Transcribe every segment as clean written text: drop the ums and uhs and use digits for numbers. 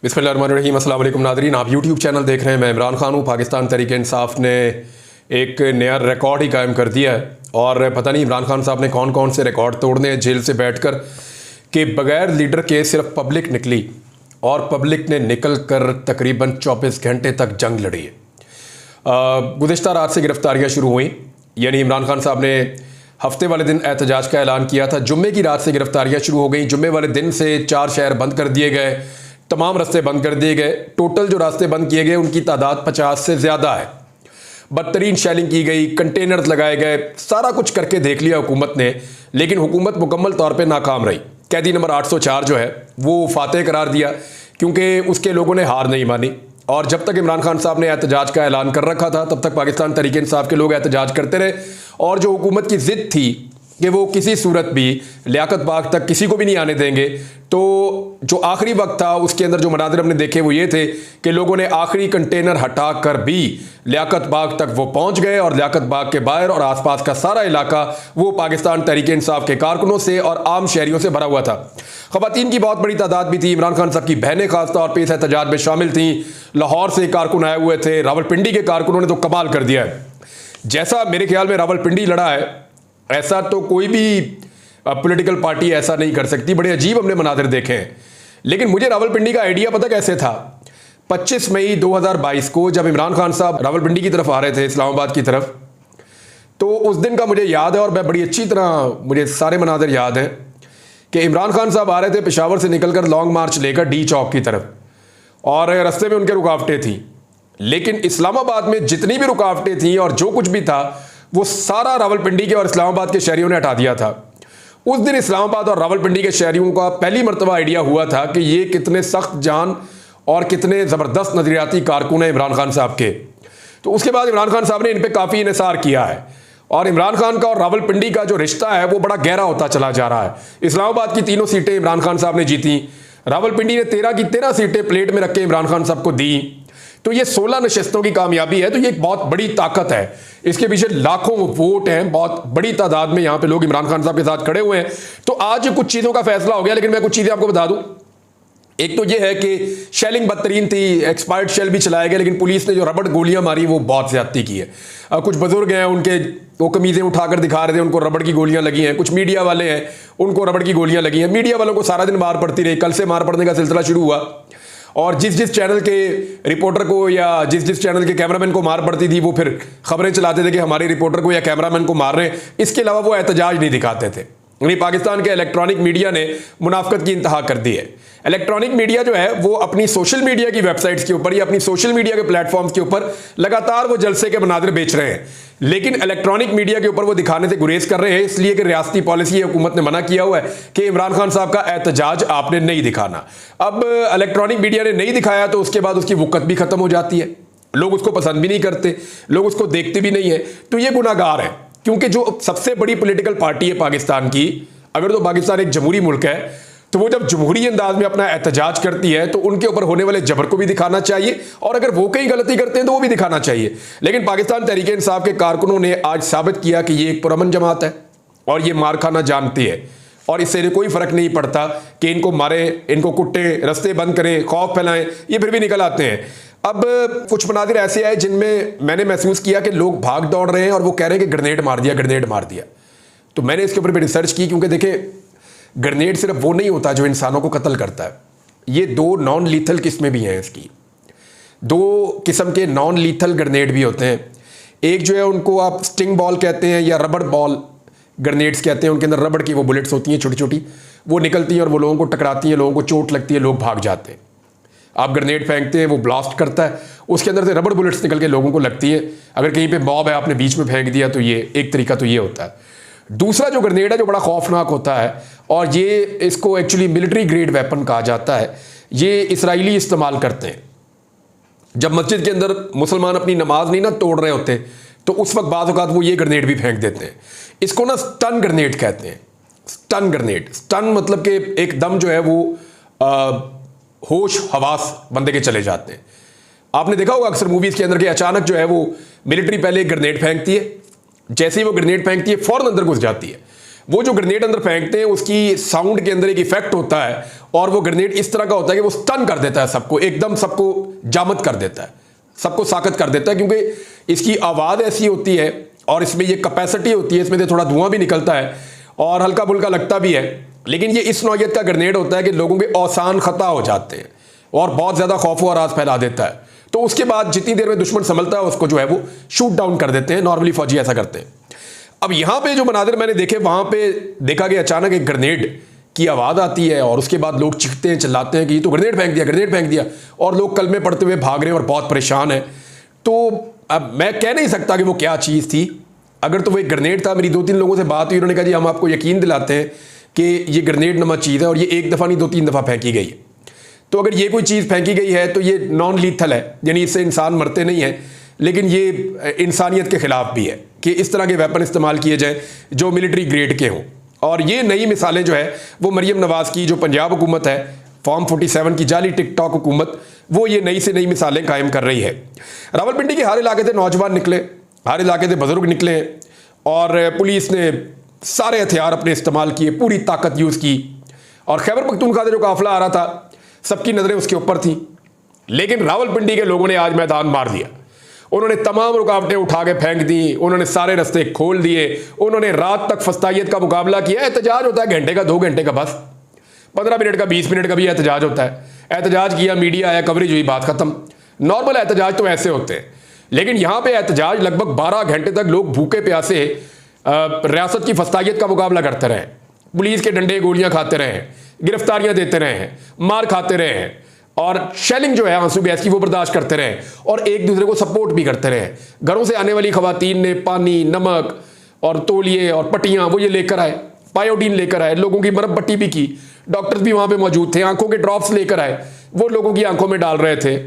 बिस्मिल्लाहिर्रहमानिर्रहीम। अस्सलाम वालेकुम नाज़रीन, आप यूट्यूब चैनल देख रहे हैं। मैं इमरान खान हूँ। पाकिस्तान तहरीक-ए-इंसाफ ने एक नया रिकॉर्ड ही कायम कर दिया है और पता नहीं इमरान खान साहब ने कौन कौन से रिकॉर्ड तोड़ने हैं जेल से बैठकर कि बगैर लीडर के सिर्फ पब्लिक निकली और पब्लिक ने निकल कर तकरीबन 24 घंटे तक जंग लड़ी है। गुज़िश्ता रात से गिरफ्तारियाँ शुरू हुई, यानी इमरान खान साहब ने हफ्ते वाले दिन एहतजाज का ऐलान किया था। जुम्मे की रात से गिरफ्तारियाँ शुरू हो गई। जुम्मे वाले दिन से 4 शहर बंद कर दिए गए, तमाम रास्ते बंद कर दिए गए। टोटल जो रास्ते बंद किए गए उनकी तादाद 50 से ज़्यादा है। बदतरीन शेलिंग की गई, कंटेनर्स लगाए गए, सारा कुछ करके देख लिया हुकूमत ने, लेकिन हुकूमत मुकम्मल तौर पे नाकाम रही। कैदी नंबर 804 जो है वो फातेह करार दिया क्योंकि उसके लोगों ने हार नहीं मानी। और जब तक इमरान खान साहब ने एहतजाज का ऐलान कर रखा था तब तक पाकिस्तान तहरीक-ए-इंसाफ के लोग एहतजाज करते रहे। और जो हुकूमत की ज़िद थी कि वो किसी सूरत भी लियाकत बाग तक किसी को भी नहीं आने देंगे, तो जो आखिरी वक्त था उसके अंदर जो मनाज़िर हमने देखे वो ये थे कि लोगों ने आखिरी कंटेनर हटा कर भी लियाकत बाग तक वो पहुंच गए और लियाकत बाग के बाहर और आसपास का सारा इलाका वो पाकिस्तान तहरीक-ए-इंसाफ के कारकुनों से और आम शहरियों से भरा हुआ था। ख़वातीन की बहुत बड़ी तादाद भी थी। इमरान खान साहब की बहनें खास तौर पर इस एहतजाज में शामिल थी। लाहौर से कारकुन आए हुए थे, रावलपिंडी के कारकुनों ने तो कमाल कर दिया है। जैसा मेरे ख्याल में रावलपिंडी लड़ा है ऐसा तो कोई भी पॉलिटिकल पार्टी ऐसा नहीं कर सकती। बड़े अजीब हमने मनाजिर देखे हैं। लेकिन मुझे रावलपिंडी का आइडिया पता कैसे था? 25 मई 2022 को जब इमरान खान साहब रावलपिंडी की तरफ आ रहे थे, इस्लामाबाद की तरफ, तो उस दिन का मुझे याद है और मैं बड़ी अच्छी तरह मुझे सारे मनाजिर याद हैं कि इमरान खान साहब आ रहे थे पेशावर से निकलकर लॉन्ग मार्च लेकर डी चौक की तरफ, और रास्ते में उनके रुकावटें थी। लेकिन इस्लामाबाद में जितनी भी रुकावटें थी और जो कुछ भी था वो सारा रावलपिंडी के और इस्लामाबाद के शहरियों ने हटा दिया था। उस दिन इस्लामाबाद और रावलपिंडी के शहरियों का पहली मरतबा आइडिया हुआ था कि ये कितने सख्त जान और कितने ज़बरदस्त नज़रियाती कारकुन हैं इमरान खान साहब के। तो उसके बाद इमरान खान साहब ने इन पर काफ़ी इन्हिसार किया है और इमरान खान का और रावलपिंडी का जो रिश्ता है वो बड़ा गहरा होता चला जा रहा है। इस्लामाबाद की 3 सीटें इमरान खान साहब ने जीती, रावलपिंडी ने 13 की 13 सीटें प्लेट में रख के इमरान खान साहब को दी। तो ये 16 नशस्तों की कामयाबी है। तो ये एक बहुत बड़ी ताकत है, इसके पीछे लाखों वोट हैं, बहुत बड़ी तादाद में यहाँ पे लोग इमरान खान साहब के साथ खड़े हुए हैं। तो आज कुछ चीज़ों का फैसला हो गया, लेकिन मैं कुछ चीज़ें आपको बता दूं। एक तो ये है कि शेलिंग बदतरीन थी, एक्सपायर्ड शेल भी चलाए गए, लेकिन पुलिस ने जो रबड़ गोलियां मारी वो बहुत ज्यादती की है। कुछ बुजुर्ग हैं, उनके वो कमीजें उठाकर दिखा रहे थे, उनको रबड़ की गोलियां लगी हैं। कुछ मीडिया वाले हैं, उनको रबड़ की गोलियां लगी हैं। मीडिया वालों को सारा दिन मार पड़ती रही, कल से मार पड़ने का सिलसिला शुरू हुआ और जिस चैनल के रिपोर्टर को या जिस चैनल के कैमरामैन को मार पड़ती थी वो फिर खबरें चलाते थे कि हमारे रिपोर्टर को या कैमरामैन को मार रहे हैं। इसके अलावा वो एहतजाज नहीं दिखाते थे। यानी पाकिस्तान के इलेक्ट्रॉनिक मीडिया ने मुनाफकत की इंतहा कर दी है। इलेक्ट्रॉनिक मीडिया जो है वो अपनी सोशल मीडिया की वेबसाइट्स के ऊपर या अपनी सोशल मीडिया के प्लेटफॉर्म्स के ऊपर लगातार वो जलसे के मनाजिर बेच रहे हैं, लेकिन इलेक्ट्रॉनिक मीडिया के ऊपर वो दिखाने से गुरेज कर रहे हैं, इसलिए कि रियासती पॉलिसी हुकूमत ने मना किया हुआ है कि इमरान खान साहब का एहतजाज आपने नहीं दिखाना। अब इलेक्ट्रॉनिक मीडिया ने नहीं दिखाया तो उसके बाद उसकी वक़्त भी खत्म हो जाती है, लोग उसको पसंद भी नहीं करते, लोग उसको देखते भी नहीं है। तो ये गुनाहगार है, क्योंकि जो सबसे बड़ी पॉलिटिकल पार्टी है पाकिस्तान की, अगर तो पाकिस्तान एक जमहूरी मुल्क है, तो वो जब जमहूरी अंदाज में अपना एहतजाज करती है तो उनके ऊपर होने वाले जबर को भी दिखाना चाहिए और अगर वो कहीं गलती करते हैं तो वो भी दिखाना चाहिए। लेकिन पाकिस्तान तहरीक-ए-इंसाफ के कारकुनों ने आज साबित किया कि ये एक पुरअमन जमात है और ये मार खाना जानती है और इससे कोई फर्क नहीं पड़ता कि इनको मारें, इनको कुट्टे, रास्ते बंद करें, खौफ फैलाएं, ये फिर भी निकल आते हैं। अब कुछ मनाजिर ऐसे आए जिनमें मैंने महसूस किया कि लोग भाग दौड़ रहे हैं और वो कह रहे हैं कि ग्रेनेड मार दिया, ग्रेनेड मार दिया। तो मैंने इसके ऊपर भी रिसर्च की, क्योंकि देखें ग्रेनेड सिर्फ वो नहीं होता जो इंसानों को कत्ल करता है। ये 2 नॉन लीथल किस्में भी हैं इसकी। 2 किस्म के नॉन लीथल ग्रेनेड भी होते हैं। एक जो है उनको आप स्टिंग बॉल कहते हैं या रबड़ बॉल ग्रेनेड्स कहते हैं। उनके अंदर रबड़ की वो बुलेट्स होती हैं छोटी छोटी, वो निकलती हैं और वो लोगों को टकराती हैं, लोगों को चोट लगती है, लोग भाग जाते हैं। आप ग्रेनेड फेंकते हैं, वो ब्लास्ट करता है, उसके अंदर से रबड़ बुलेट्स निकल के लोगों को लगती है। अगर कहीं पे मॉब है, आपने बीच में फेंक दिया, तो ये एक तरीका तो ये होता है। दूसरा जो ग्रेनेड है जो बड़ा खौफनाक होता है और ये इसको एक्चुअली मिलिट्री ग्रेड वेपन कहा जाता है, ये इसराइली इस्तेमाल करते हैं। जब मस्जिद के अंदर मुसलमान अपनी नमाज नहीं ना तोड़ रहे होते तो उस वक्त बाज़ औक़ात वो ये ग्रेनेड भी फेंक देते हैं। इसको ना स्टन ग्रेनेड कहते हैं। स्टन ग्रेनेड, स्टन मतलब कि एकदम जो है वो होश हवास बंदे के चले जाते हैं। आपने देखा होगा अक्सर मूवीज़ के अंदर कि अचानक जो है वो मिलिट्री पहले एक ग्रेनेड फेंकती है, जैसे ही वो ग्रेनेड फेंकती है फौरन अंदर घुस जाती है। वो जो ग्रेनेड अंदर फेंकते हैं उसकी साउंड के अंदर एक इफेक्ट होता है और वो ग्रेनेड इस तरह का होता है कि वो स्टन कर देता है सबको, एकदम सबको जामत कर देता है, सबको साकत कर देता है, क्योंकि इसकी आवाज़ ऐसी होती है और इसमें ये कैपेसिटी होती है, इसमें से थोड़ा धुआं भी निकलता है और हल्का फुल्का लगता भी है। लेकिन ये इस नौयत का ग्रेनेड होता है कि लोगों के औसान खता हो जाते हैं और बहुत ज़्यादा खौफ व राज फैला देता है। तो उसके बाद जितनी देर में दुश्मन संभलता है उसको जो है वो शूट डाउन कर देते हैं। नॉर्मली फौजी ऐसा करते हैं। अब यहाँ पे जो मनाजिर मैंने देखे, वहाँ पे देखा कि अचानक एक ग्रेनेड की आवाज़ आती है और उसके बाद लोग चीखते हैं, चिल्लाते हैं कि ये तो ग्रेनेड फेंक दिया, ग्रेनेड फेंक दिया, और लोग कलमे पढ़ते हुए भाग रहे हैं और बहुत परेशान है। तो अब मैं कह नहीं सकता कि वो क्या चीज़ थी। अगर तो वो एक ग्रेनेड था, मेरी 2-3 लोगों से बात हुई, उन्होंने कहा जी हम आपको यकीन दिलाते हैं कि ये ग्रेनेड नमा चीज़ है और ये एक दफ़ा नहीं 2-3 दफ़ा फेंकी गई है। तो अगर ये कोई चीज़ फेंकी गई है तो ये नॉन लीथल है, यानी इससे इंसान मरते नहीं हैं, लेकिन ये इंसानियत के ख़िलाफ़ भी है कि इस तरह के वेपन इस्तेमाल किए जाएँ जो मिलिट्री ग्रेड के हों। और ये नई मिसालें जो है वो मरीम नवाज़ की जो पंजाब हुकूमत है, फॉर्म 47 की जाली टिकटॉक हुकूमत, वो ये नई से नई मिसालें कायम कर रही है। रावलपिंडी के हर इलाके से नौजवान निकले, हर इलाके से बुजुर्ग निकले और पुलिस ने सारे हथियार अपने इस्तेमाल किए, पूरी ताकत यूज़ की। और खैबर पख्तूनख्वा से जो काफिला आ रहा था सबकी नज़रें उसके ऊपर थी, लेकिन रावलपिंडी के लोगों ने आज मैदान मार दिया। उन्होंने तमाम रुकावटें उठा के फेंक दी, उन्होंने सारे रास्ते खोल दिए, उन्होंने रात तक फस्तायत का मुकाबला किया। एहतजाज होता है घंटे का, 2 घंटे का, बस 15 मिनट का, 20 मिनट का भी एहतजाज होता है। एहतजाज किया, मीडिया आया, कवरेज हुई, बात खत्म। नॉर्मल एहतजाज तो ऐसे होते हैं, लेकिन यहाँ पे एहतजाज लगभग 12 घंटे तक लोग भूखे प्यासे रियासत की फस्तायत का मुकाबला करते रहे, पुलिस के डंडे गोलियां खाते रहे, गिरफ्तारियां देते रहे हैं, मार खाते रहे हैं और शेलिंग जो है आंसू गैस की वो बर्दाश्त करते रहे और एक दूसरे को सपोर्ट भी करते रहे। घरों से आने वाली खवातीन ने पानी, नमक और तौलिए और पट्टियां वो ये लेकर आए, पायोडीन लेकर आए, लोगों की मरहम पट्टी भी की, डॉक्टर्स भी वहां पे मौजूद थे, आंखों के ड्रॉप्स लेकर आए, वो लोगों की आंखों में डाल रहे थे।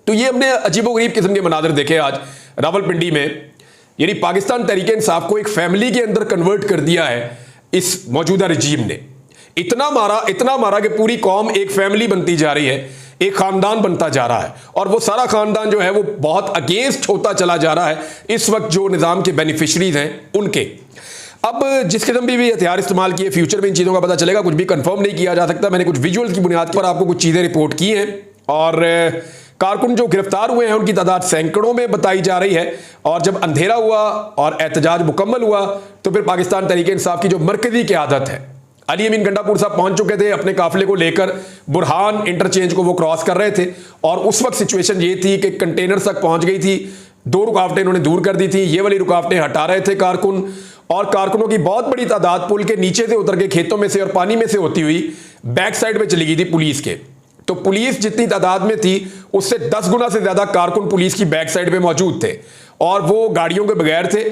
तो ये हमने अजीबोगरीब किस्म के मनाजर देखे आज रावलपिंडी में। यानी पाकिस्तान तहरीक-ए-इंसाफ को एक फैमिली के अंदर कन्वर्ट कर दिया है इस मौजूदा रजीम ने। इतना मारा कि पूरी कौम एक फैमिली बनती जा रही है, एक खानदान बनता जा रहा है और वो सारा खानदान जो है वो बहुत अगेंस्ट होता चला जा रहा है इस वक्त जो निज़ाम के बेनिफिशरीज हैं उनके। अब जिस किस्म भी हथियार इस्तेमाल किए, फ्यूचर में इन चीज़ों का पता चलेगा, कुछ भी कंफर्म नहीं किया जा सकता। मैंने कुछ विजुअल्स की बुनियाद पर आपको कुछ चीज़ें रिपोर्ट की हैं और कारकुन जो गिरफ्तार हुए हैं उनकी तादाद सैकड़ों में बताई जा रही है। और जब अंधेरा हुआ और एहतजाज मुकम्मल हुआ तो फिर पाकिस्तान तहरीक-ए-इंसाफ की जो मरकजी क़यादत है, अली अमीन गंडापुर साहब पहुंच चुके थे अपने काफिले को लेकर, बुरहान इंटरचेंज को वो क्रॉस कर रहे थे और उस वक्त सिचुएशन ये थी कि कंटेनर तक पहुंच गई थी। 2 रुकावटें इन्होंने दूर कर दी थी, ये वाली रुकावटें हटा रहे थे कारकुन, और कारकुनों की बहुत बड़ी तादाद पुल के नीचे से उतर के खेतों में से और पानी में से होती हुई बैक साइड में चली गई थी पुलिस के। तो पुलिस जितनी तादाद में थी उससे 10 गुना से ज्यादा कारकुन पुलिस की बैक साइड पे मौजूद थे और वो गाड़ियों के बगैर थे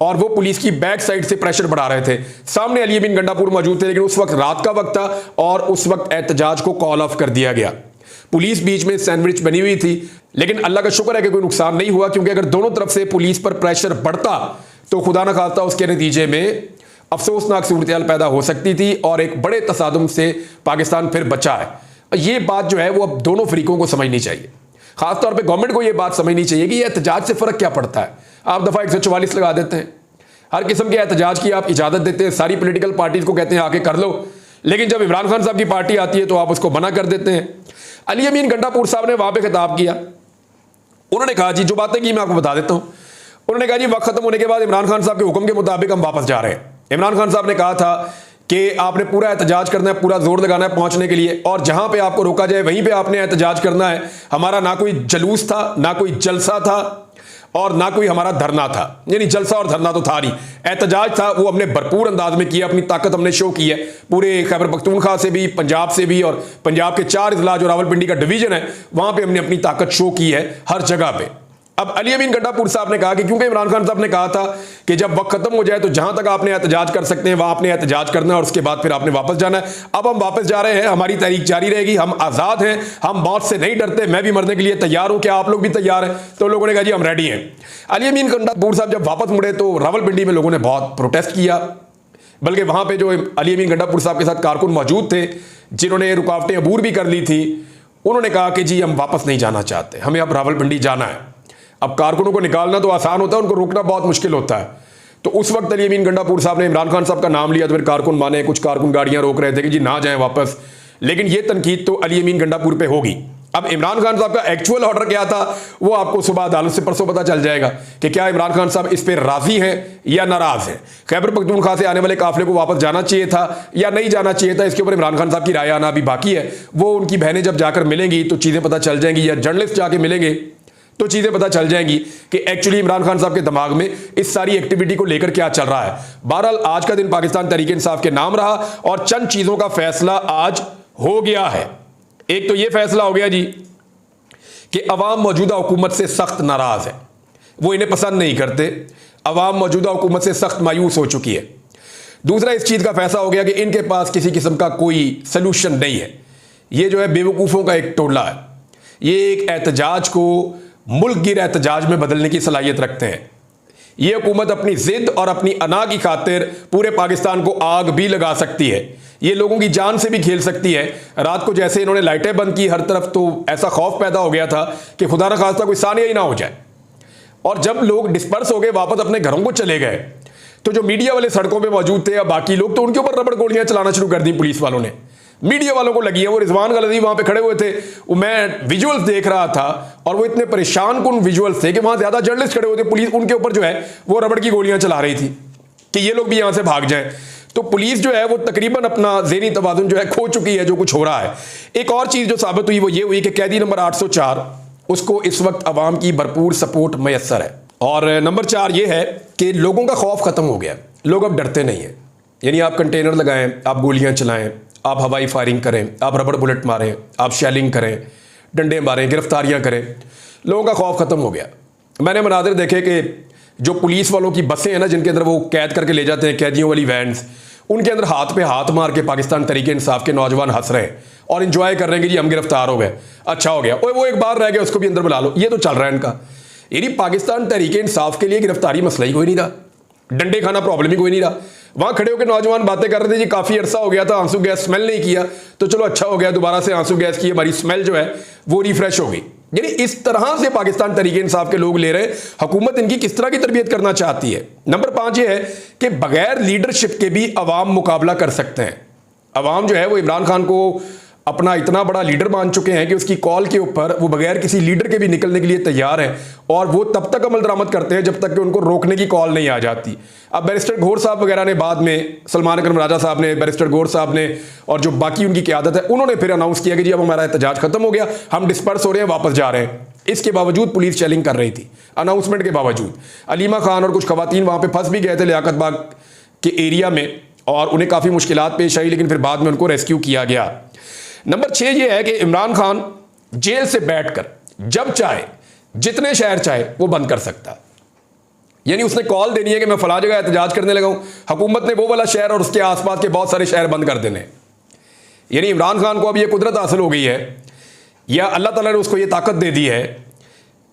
और वो पुलिस की बैक साइड से प्रेशर बढ़ा रहे थे। सामने अली अमीन गंडापुर मौजूद थे, लेकिन उस वक्त रात का वक्त था और उस वक्त एहतजाज को कॉल ऑफ कर दिया गया। पुलिस बीच में सैंडविच बनी हुई थी, लेकिन अल्लाह का शुक्र है कि कोई नुकसान नहीं हुआ, क्योंकि अगर दोनों तरफ से पुलिस पर प्रेशर बढ़ता तो खुदा न खास्ता उसके नतीजे में अफसोसनाक सूरत पैदा हो सकती थी और एक बड़े तसादुम से पाकिस्तान फिर बचा है। ये बात जो है वो अब दोनों फरीकों को समझनी चाहिए, खासतौर पर गवर्नमेंट को ये बात समझनी चाहिए कि ये एहतजाज से फ़र्क क्या पड़ता है। आप दफ़ा 144 लगा देते हैं, हर किस्म के एहतजाज की आप इजाज़त देते हैं, सारी पॉलिटिकल पार्टीज को कहते हैं आके कर लो, लेकिन जब इमरान खान साहब की पार्टी आती है तो आप उसको मना कर देते हैं। अली अमीन गंडापुर साहब ने वहाँ पे खिताब किया, उन्होंने कहा जी जो बातें की मैं आपको बता देता हूँ। उन्होंने कहा जी वक्त खत्म होने के बाद इमरान खान साहब के हुक्म के मुताबिक हम वापस जा रहे हैं। इमरान खान साहब ने कहा था कि आपने पूरा एहतजाज करना है, पूरा जोर लगाना है पहुंचने के लिए, और जहां पे आपको रोका जाए वहीं पे आपने एहतजाज करना है। हमारा ना कोई जलूस था, ना कोई जलसा था और ना कोई हमारा धरना था, यानी जलसा और धरना तो था नहीं, एहतजाज था, वो हमने भरपूर अंदाज में किया, अपनी ताकत हमने शो की है पूरे खैबर पख्तूनख्वा से भी, पंजाब से भी, और पंजाब के 4 अजला जो रावलपिंडी का डिवीजन है वहां पे हमने अपनी ताकत शो की है हर जगह पे। अब अली अमीन गंडापुर साहब ने कहा कि क्योंकि इमरान खान साहब ने कहा था कि जब वक्त खत्म हो जाए तो जहां तक आपने एहतजाज कर सकते हैं वहां आपने एहतजाज करना है और उसके बाद फिर आपने वापस जाना है। अब हम वापस जा रहे हैं, हमारी तहरीक जारी रहेगी, हम आज़ाद हैं, हम मौत से नहीं डरते, मैं भी मरने के लिए तैयार हूं, क्या आप लोग भी तैयार हैं? तो लोगों ने कहा जी हम रेडी हैं। अली अमीन गंडापुर साहब जब वापस मुड़े तो रावलपिंडी में लोगों ने बहुत प्रोटेस्ट किया, बल्कि वहां पर जो अली अमीन गंडापुर साहब के साथ कारकुन मौजूद थे जिन्होंने रुकावटें अबूर भी कर ली थी, उन्होंने कहा कि जी हम वापस नहीं जाना चाहते, हमें अब रावलपिंडी जाना है। अब कारकुनों को निकालना तो आसान होता है, उनको रोकना बहुत मुश्किल होता है। तो उस वक्त अली अमीन गंडापुर साहब ने इमरान खान साहब का नाम लिया तो फिर कारकुन माने, कुछ कारकुन गाड़ियां रोक रहे थे कि जी ना जाएं वापस, लेकिन ये तनकीद तो अली अमीन गंडापुर पे होगी। अब इमरान खान साहब का एक्चुअल ऑर्डर क्या था वो आपको सुबह अदालत से परसों पता चल जाएगा कि क्या इमरान खान साहब इस पर राजी हैं या नाराज हैं। खैबर पख्तूनख्वा से आने वाले काफिले को वापस जाना चाहिए था या नहीं जाना चाहिए था, इसके ऊपर इमरान खान साहब की राय आना अभी बाकी है। वो उनकी बहनें जब जाकर मिलेंगी तो चीजें पता चल जाएंगी, या जर्नलिस्ट जाके मिलेंगे तो चीजें पता चल जाएंगी कि एक्चुअली इमरान खान साहब के दिमाग में इस सारी एक्टिविटी को लेकर क्या चल रहा है। बहरहाल आज का दिन पाकिस्तान तहरीक इंसाफ के नाम रहा और चंद चीजों का फैसला आज हो गया है। एक तो यह फैसला हो गया जी कि अवाम मौजूदा हुकूमत से सख्त नाराज है, वो इन्हें पसंद नहीं करते, अवाम मौजूदा हुकूमत से सख्त मायूस हो चुकी है। दूसरा इस चीज का फैसला हो गया कि इनके पास किसी किस्म का कोई सलूशन नहीं है। ये जो है बेवकूफों का एक टोला है, ये एक एहतजाज को मुल्क गिर एहतजाज में बदलने की सलाहियत रखते हैं। ये हुकूमत अपनी जिद और अपनी अना की खातिर पूरे पाकिस्तान को आग भी लगा सकती है, ये लोगों की जान से भी खेल सकती है। रात को जैसे इन्होंने लाइटें बंद की हर तरफ, तो ऐसा खौफ पैदा हो गया था कि खुदा न खास्ता कोई सानिया ही ना हो जाए। और जब लोग डिस्पर्स हो गए, वापस अपने घरों को चले गए, तो जो मीडिया वाले सड़कों पे मौजूद थे या बाकी लोग, तो उनके ऊपर रबड़ गोलियां चलाना शुरू कर दी पुलिस वालों ने। मीडिया वालों को लगी है, वो रिजवान गलती वहां पे खड़े हुए थे, मैं विजुअल्स देख रहा था और वो इतने परेशान कुन विजुअल्स थे कि वहां ज्यादा जर्नलिस्ट खड़े हुए थे, पुलिस उनके ऊपर जो है वो रबड़ की गोलियां चला रही थी कि ये लोग भी यहां से भाग जाएं। तो पुलिस जो है वो तकरीबन अपना ज़हनी तवाज़ुन जो है खो चुकी है जो कुछ हो रहा है। एक और चीज़ जो साबित हुई वो ये हुई कि कैदी नंबर 804 उसको इस वक्त अवाम की भरपूर सपोर्ट मैसर है। और नंबर 4 ये है कि लोगों का खौफ ख़त्म हो गया, लोग अब डरते नहीं हैं। यानी आप कंटेनर लगाएं, आप गोलियां चलाएं, आप हवाई फायरिंग करें, आप रबड़ बुलेट मारें, आप शेलिंग करें, डंडे मारें, गिरफ्तारियां करें, लोगों का खौफ ख़त्म हो गया। मैंने मनाजिर देखे कि जो पुलिस वालों की बसें हैं ना, जिनके अंदर वो कैद करके ले जाते हैं, कैदियों वाली वैन्स, उनके अंदर हाथ पे हाथ मार के पाकिस्तान तहरीक इंसाफ के नौजवान हंस रहे हैं और इंजॉय कर रहे हैं कि जी हम गिरफ्तार हो गए, अच्छा हो गया, ओए वो एक बार रह गया उसको भी अंदर बुला लो। ये तो चल रहा है इनका। यानी पाकिस्तान तहरीक इंसाफ के लिए गिरफ्तारी मसला ही कोई नहीं रहा, डंडे खाना प्रॉब्लम ही कोई नहीं रहा। वहां खड़े होकर नौजवान बातें कर रहे थे जी काफी अरसा हो गया था आंसू गैस स्मेल नहीं किया, तो चलो अच्छा हो गया, दोबारा से आंसू गैस की हमारी स्मेल जो है वो रिफ्रेश हो गई। यानी इस तरह से पाकिस्तान तहरीक इंसाफ के लोग ले रहे, हुकूमत इनकी किस तरह की तरबियत करना चाहती है। नंबर 5 ये है कि बगैर लीडरशिप के भी अवाम मुकाबला कर सकते हैं। अवाम जो है वो इमरान खान को अपना इतना बड़ा लीडर मान चुके हैं कि उसकी कॉल के ऊपर वो बगैर किसी लीडर के भी निकलने के लिए तैयार हैं, और वो तब तक अमल दरामद करते हैं जब तक कि उनको रोकने की कॉल नहीं आ जाती। अब बैरिस्टर गौर साहब वगैरह ने बाद में, सलमान अकरम राजा साहब ने, बैरिस्टर गौर साहब ने और जो बाकी उनकी क़यादत है, उन्होंने फिर अनाउंस किया कि जी अब हमारा एहतजाज खत्म हो गया, हम डिस्पर्स हो रहे हैं, वापस जा रहे हैं। इसके बावजूद पुलिस चेलिंग कर रही थी, अनाउंसमेंट के बावजूद। अलीमा खान और कुछ खवातीन वहाँ पर फंस भी गए थे लियाकत बाग के एरिया में और उन्हें काफ़ी मुश्किलात पेश आई, लेकिन फिर बाद में उनको रेस्क्यू किया गया। नंबर 6 ये है कि इमरान खान जेल से बैठकर जब चाहे जितने शहर चाहे वो बंद कर सकता है। यानी उसने कॉल देनी है कि मैं फला जगह एहतजाज करने लगा हूं, हुकूमत ने वो वाला शहर और उसके आसपास के बहुत सारे शहर बंद कर देने। यानी इमरान खान को अब ये कुदरत हासिल हो गई है, या अल्लाह ताला ने उसको ये ताकत दे दी है,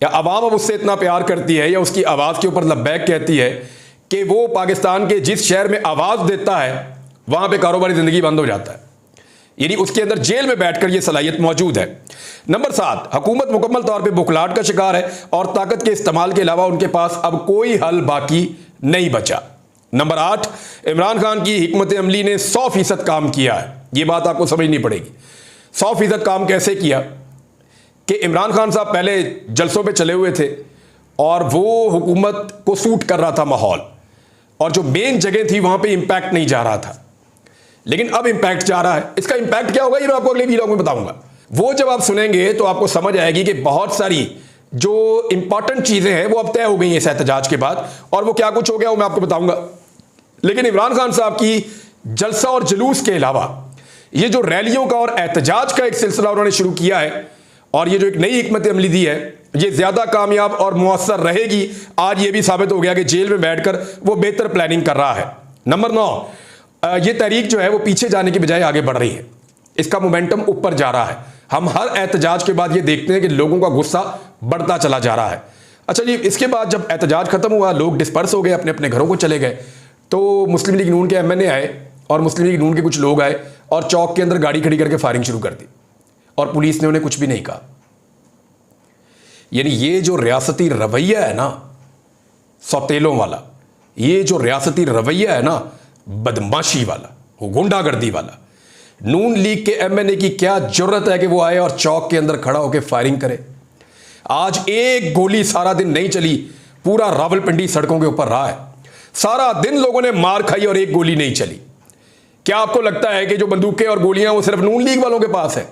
या अवाम अब उससे इतना प्यार करती है, या उसकी आवाज़ के ऊपर लब्बैक कहती है कि वो पाकिस्तान के जिस शहर में आवाज़ देता है वहां पर कारोबारी ज़िंदगी बंद हो जाता है। यानी उसके अंदर जेल में बैठकर यह सलाहियत मौजूद है। नंबर 7, हुकूमत मुकम्मल तौर पे बुखलाहट का शिकार है और ताकत के इस्तेमाल के अलावा उनके पास अब कोई हल बाकी नहीं बचा। नंबर 8, इमरान खान की हिकमत अमली ने 100% काम किया है। यह बात आपको समझनी पड़ेगी। 100% काम कैसे किया कि इमरान खान साहब पहले जलसों पे चले हुए थे और वो हुकूमत को सूट कर रहा था माहौल, और जो मेन जगह थी वहां पे इंपैक्ट नहीं जा रहा था, लेकिन अब इंपैक्ट जा रहा है। इसका इंपैक्ट क्या होगा ये मैं आपको अगले वीडियो में बताऊंगा। वो जब आप सुनेंगे तो आपको समझ आएगी कि बहुत सारी जो इंपॉर्टेंट चीजें हैं वो अब तय हो गई हैं इस एहतजाज के बाद, और वो क्या कुछ हो गया वो मैं आपको बताऊंगा। लेकिन इमरान खान साहब की जलसा और जुलूस के अलावा ये जो रैलियों का और एहतजाज का एक सिलसिला उन्होंने शुरू किया है, और ये जो एक नई हिकमत अमली दी है, ये ज्यादा कामयाब और मुअस्सर रहेगी। आज ये भी साबित हो गया कि जेल में बैठकर वो बेहतर प्लानिंग कर रहा है। नंबर 9, ये तहरीक जो है वो पीछे जाने की बजाय आगे बढ़ रही है, इसका मोमेंटम ऊपर जा रहा है। हम हर एहतजाज के बाद ये देखते हैं कि लोगों का गुस्सा बढ़ता चला जा रहा है। अच्छा जी, इसके बाद जब एहतजाज खत्म हुआ, लोग डिस्पर्स हो गए, अपने अपने घरों को चले गए, तो मुस्लिम लीग नून के MNA आए और मुस्लिम लीग नून के कुछ लोग आए और चौक के अंदर गाड़ी खड़ी करके फायरिंग शुरू कर दी, और पुलिस ने उन्हें कुछ भी नहीं कहा। यानी ये जो रियासती रवैया है ना, सौतेलों वाला, ये जो रियासती रवैया है ना, बदमाशी वाला, वो गुंडागर्दी वाला, नून लीग के एमएनए की क्या जरूरत है कि वो आए और चौक के अंदर खड़ा होकर फायरिंग करे। आज एक गोली सारा दिन नहीं चली, पूरा रावलपिंडी सड़कों के ऊपर रहा है, सारा दिन लोगों ने मार खाई और एक गोली नहीं चली। क्या आपको लगता है कि जो बंदूकें और गोलियां वो सिर्फ नून लीग वालों के पास है?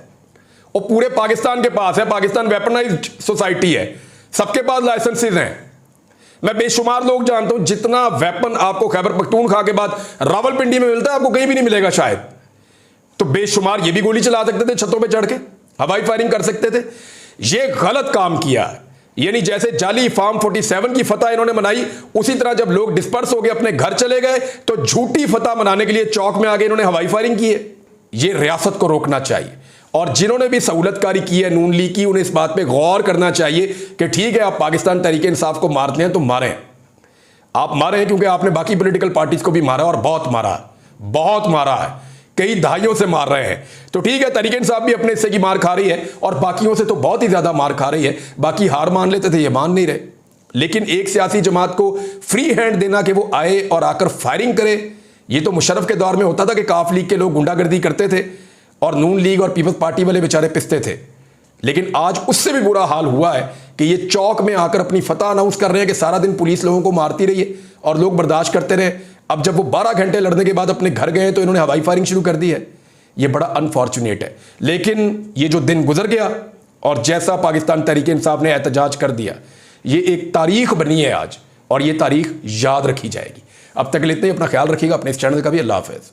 और पूरे पाकिस्तान के पास है। पाकिस्तान वेपनाइज्ड सोसाइटी है, सबके पास लाइसेंसेस हैं। मैं बेशुमार लोग जानता हूं, जितना वेपन आपको खैबर पख्तूनख्वा के बाद रावलपिंडी में मिलता है आपको कहीं भी नहीं मिलेगा शायद। तो बेशुमार ये भी गोली चला सकते थे, छतों पे चढ़ के हवाई फायरिंग कर सकते थे। ये गलत काम किया। यानी जैसे जाली फार्म 47 की फतह इन्होंने मनाई, उसी तरह जब लोग डिस्पर्स हो गए, अपने घर चले गए, तो झूठी फतह मनाने के लिए चौक में आके इन्होंने हवाई फायरिंग की है। ये रियासत को रोकना चाहिए। और जिन्होंने भी सहूलतकारी की है नून लीग की, उन्हें इस बात पे गौर करना चाहिए कि ठीक है, आप पाकिस्तान तहरीक इंसाफ को मारते हैं तो मारें, आप मारे हैं, क्योंकि आपने बाकी पॉलिटिकल पार्टीज को भी मारा और बहुत मारा, बहुत मारा है, कई दहाइयों से मार रहे हैं। तो ठीक है, तहरीक इंसाफ भी अपने हिस्से की मार खा रही है और बाकियों से तो बहुत ही ज्यादा मार खा रही है। बाकी हार मान लेते थे, ये मान नहीं रहे। लेकिन एक सियासी जमात को फ्री हैंड देना कि वो आए और आकर फायरिंग करे, ये तो मुशर्रफ के दौर में होता था कि काफ लीग के लोग गुंडागर्दी करते थे और नून लीग और पीपल्स पार्टी वाले बेचारे पिसते थे। लेकिन आज उससे भी बुरा हाल हुआ है कि ये चौक में आकर अपनी फतह अनाउंस कर रहे हैं कि सारा दिन पुलिस लोगों को मारती रही है और लोग बर्दाश्त करते रहे। अब जब वो 12 घंटे लड़ने के बाद अपने घर गए तो इन्होंने हवाई फायरिंग शुरू कर दी है। ये बड़ा अनफॉर्चुनेट है। लेकिन ये जो दिन गुजर गया और जैसा पाकिस्तान तहरीक इंसाफ ने एहतजाज कर दिया, ये एक तारीख बनी है आज और ये तारीख याद रखी जाएगी। अब तक लेते हैं, अपना ख्याल रखिएगा, अपने इस चैनल का भी। अल्लाह हाफ़िज़।